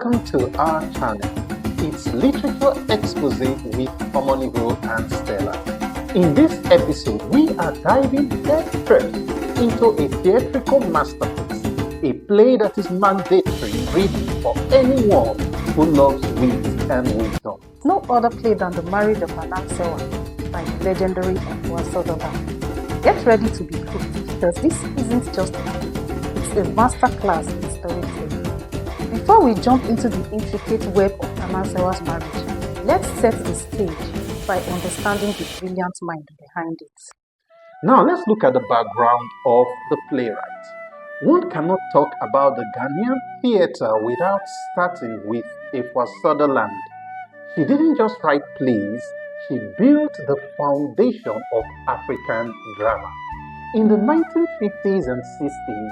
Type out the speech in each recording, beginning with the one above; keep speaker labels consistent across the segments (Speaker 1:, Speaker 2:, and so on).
Speaker 1: Welcome to our channel. It's Literature Exposé with Mboguo and Stella. In this episode, we are diving headfirst into a theatrical masterpiece, a play that is mandatory reading for anyone who loves wit and wisdom.
Speaker 2: No other play than The Marriage of Anansewa by the legendary Efua Sutherland. Get ready to be hooked because this isn't just a play, it's a masterclass in storytelling. Before we jump into the intricate web of Anansewa's marriage, let's set the stage by understanding the brilliant mind behind it.
Speaker 1: Now let's look at the background of the playwright. One cannot talk about the Ghanaian theatre without starting with Efua Sutherland. She didn't just write plays, she built the foundation of African drama. In the 1950s and 60s,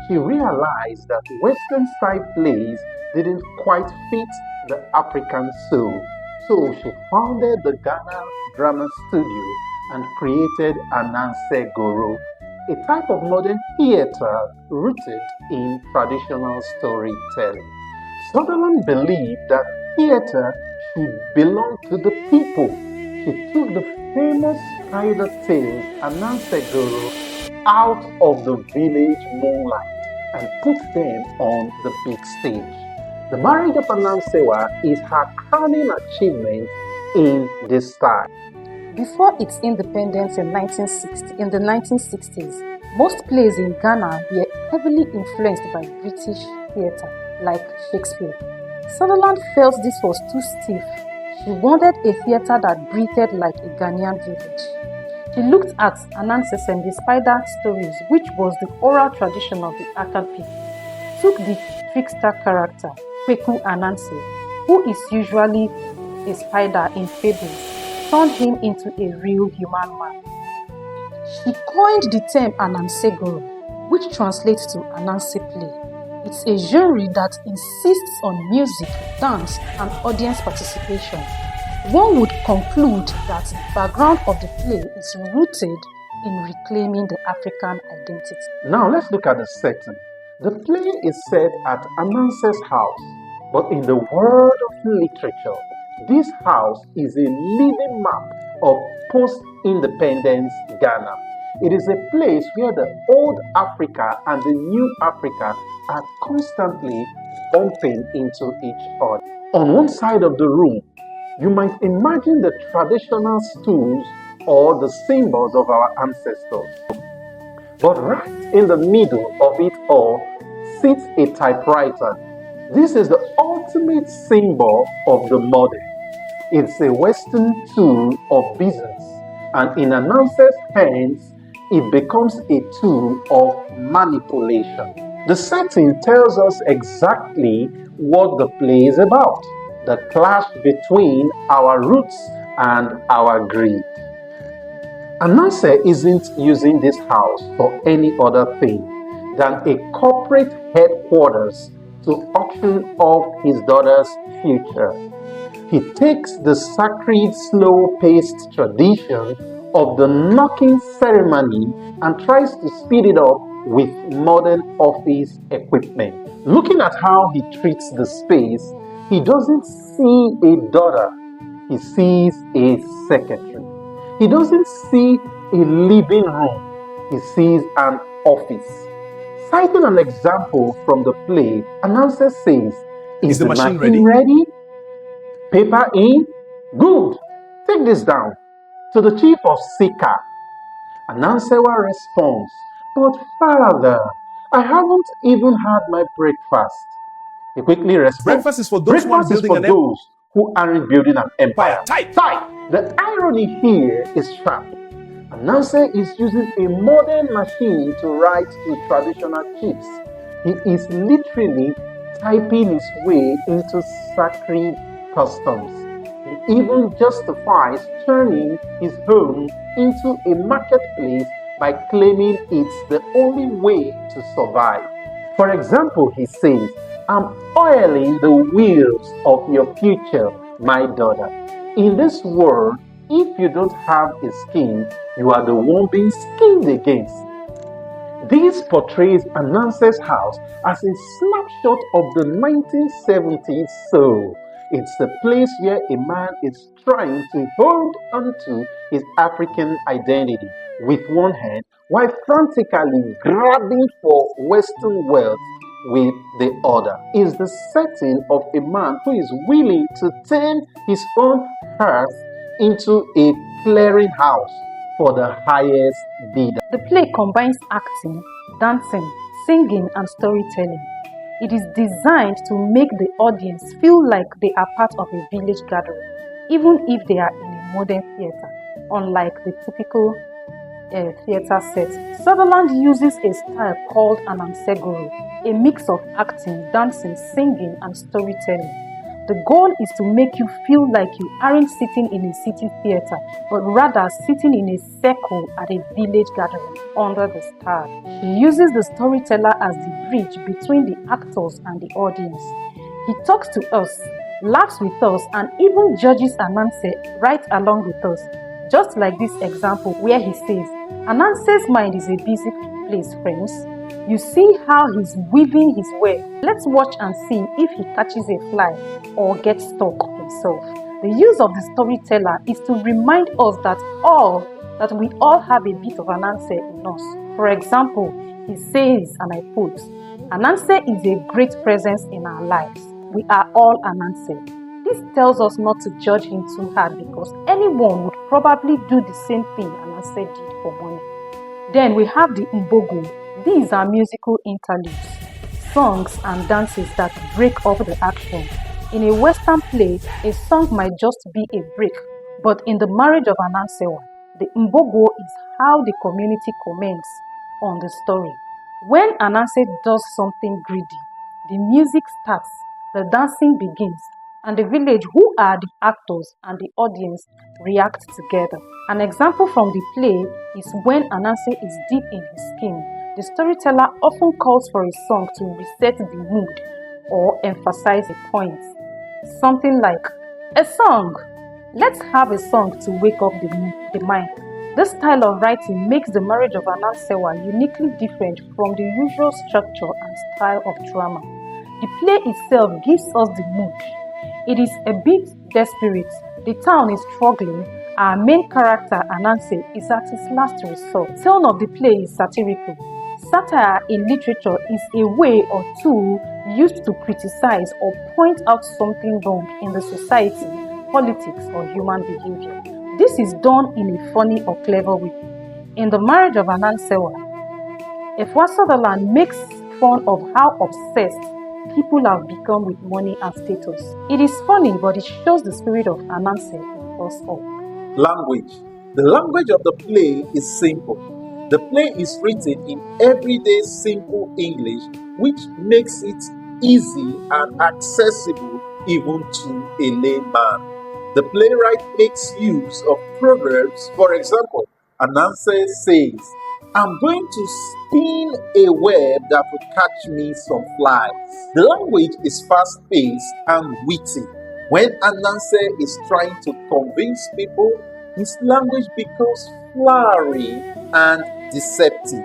Speaker 1: she realized that Western-style plays didn't quite fit the African soul. So she founded the Ghana Drama Studio and created Anansegoro, a type of modern theatre rooted in traditional storytelling. Sutherland believed that theatre should belong to the people. She took the famous spider tale Anansegoro out of the village moonlight and put them on the big stage. The Marriage of Anansewa is her crowning achievement in this style.
Speaker 2: Before its independence in the 1960s, most plays in Ghana were heavily influenced by British theatre, like Shakespeare. Sutherland felt this was too stiff. She wanted a theatre that breathed like a Ghanaian village. She looked at Anansewa, the spider stories, which was the oral tradition of the Akan people, took the trickster character, Kweku Ananse, who is usually a spider in fables, turned him into a real human man. She coined the term Anansegoro, which translates to Ananse play. It's a genre that insists on music, dance, and audience participation. One would conclude that the background of the play is rooted in reclaiming the African identity.
Speaker 1: Now let's look at the setting. The play is set at Ananse's house, but in the world of literature, this house is a living map of post-independence Ghana. It is a place where the old Africa and the new Africa are constantly bumping into each other. On one side of the room, you might imagine the traditional stools or the symbols of our ancestors. But right in the middle of it all sits a typewriter. This is the ultimate symbol of the modern. It's a Western tool of business, and in Ananse's hands, it becomes a tool of manipulation. The setting tells us exactly what the play is about. The clash between our roots and our greed. Ananse isn't using this house for any other thing than a corporate headquarters to auction off his daughter's future. He takes the sacred slow-paced tradition of the knocking ceremony and tries to speed it up with modern office equipment. Looking at how he treats the space, he doesn't see a daughter, he sees a secretary. He doesn't see a living room, he sees an office. Citing an example from the play, Ananse says, "Is the machine ready? Paper in? Good! Take this down to the Chief of Sika." Anansewa responds, "But father, I haven't even had my breakfast." He quickly responds,
Speaker 3: "Breakfast is for those
Speaker 1: who aren't building an empire."
Speaker 3: Type!
Speaker 1: The irony here is sharp. Ananse is using a modern machine to write to traditional chiefs. He is literally typing his way into sacred customs. He even justifies turning his home into a marketplace by claiming it's the only way to survive. For example, he says, "I'm oiling the wheels of your future, my daughter. In this world, if you don't have a skin, you are the one being skinned against." This portrays Ananse's house as a snapshot of the 1970s soul. It's a place where a man is trying to hold onto his African identity with one hand while frantically grabbing for Western wealth with the other. Is the setting of a man who is willing to turn his own hearth into a clearinghouse for the highest bidder.
Speaker 2: The play combines acting, dancing, singing, and storytelling. It is designed to make the audience feel like they are part of a village gathering, even if they are in a modern theatre, unlike the typical theatre set. Sutherland uses a style called Anansegoro, a mix of acting, dancing, singing, and storytelling. The goal is to make you feel like you aren't sitting in a city theatre, but rather sitting in a circle at a village gathering under the stars. He uses the storyteller as the bridge between the actors and the audience. He talks to us, laughs with us, and even judges Ananse right along with us. Just like this example where he says, Ananse's mind is a busy place, friends. You see how he's weaving his web. Let's watch and see if he catches a fly or gets stuck himself. The use of the storyteller is to remind us that we all have a bit of Ananse in us. For example, he says, and I quote, Ananse is a great presence in our lives. We are all Ananse. This tells us not to judge him too hard because anyone would probably do the same thing Ananse did for money. Then we have the Mboguo. These are musical interludes, songs and dances that break up the action. In a Western play, a song might just be a break, but in the marriage of Anansewa, the Mboguo is how the community comments on the story. When Ananse does something greedy, the music starts, the dancing begins, and the village, who are the actors and the audience, react together. An example from the play is when Ananse is deep in his scheme. The storyteller often calls for a song to reset the mood or emphasize a point. Something like, a song! Let's have a song to wake up the mind. This style of writing makes the marriage of Anansewa uniquely different from the usual structure and style of drama. The play itself gives us the mood. It is a bit desperate. The town is struggling. Our main character, Ananse, is at his last resort. The tone of the play is satirical. Satire in literature is a way or tool used to criticize or point out something wrong in the society, politics, or human behavior. This is done in a funny or clever way. In The Marriage of Anansewa, Efua Sutherland makes fun of how obsessed people have become with money and status. It is funny, but it shows the spirit of Ananse in us all.
Speaker 3: Language. The language of the play is simple. The play is written in everyday simple English, which makes it easy and accessible even to a layman. The playwright makes use of proverbs. For example, Ananse says, I'm going to spin a web that will catch me some flies. The language is fast-paced and witty. When Ananse is trying to convince people, his language becomes flowery and deceptive.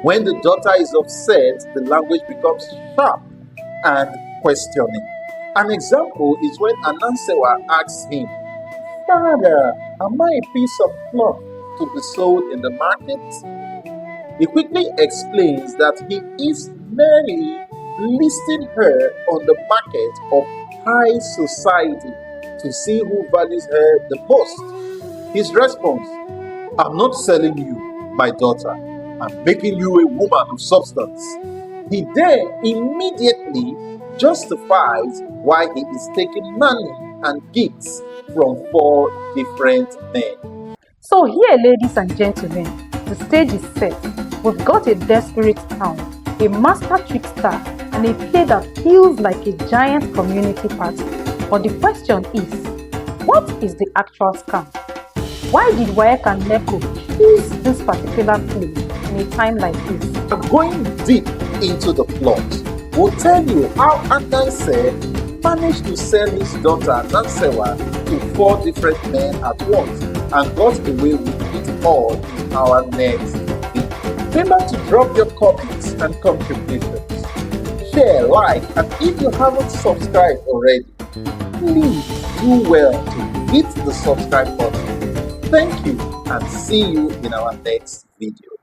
Speaker 3: When the daughter is upset, the language becomes sharp and questioning. An example is when Anansewa asks him, Father, am I a piece of cloth to be sold in the market? He quickly explains that he is merely listing her on the market of high society to see who values her the most. His response, I'm not selling you, my daughter. I'm making you a woman of substance. He then immediately justifies why he is taking money and gifts from 4 different men.
Speaker 2: So here, ladies and gentlemen, the stage is set. We've got a desperate town, a master trickster, and a play that feels like a giant community party. But the question is, what is the actual scam? Why did WAEC and NECO choose this particular play in a time like this?
Speaker 3: Going deep into the plot, we'll tell you how Ananse managed to sell his daughter Anansewa to 4 different men at once and got away with it all in our next video. Remember to drop your comments and contributions. Share, like, and if you haven't subscribed already, please do well to hit the subscribe button. Thank you and see you in our next video.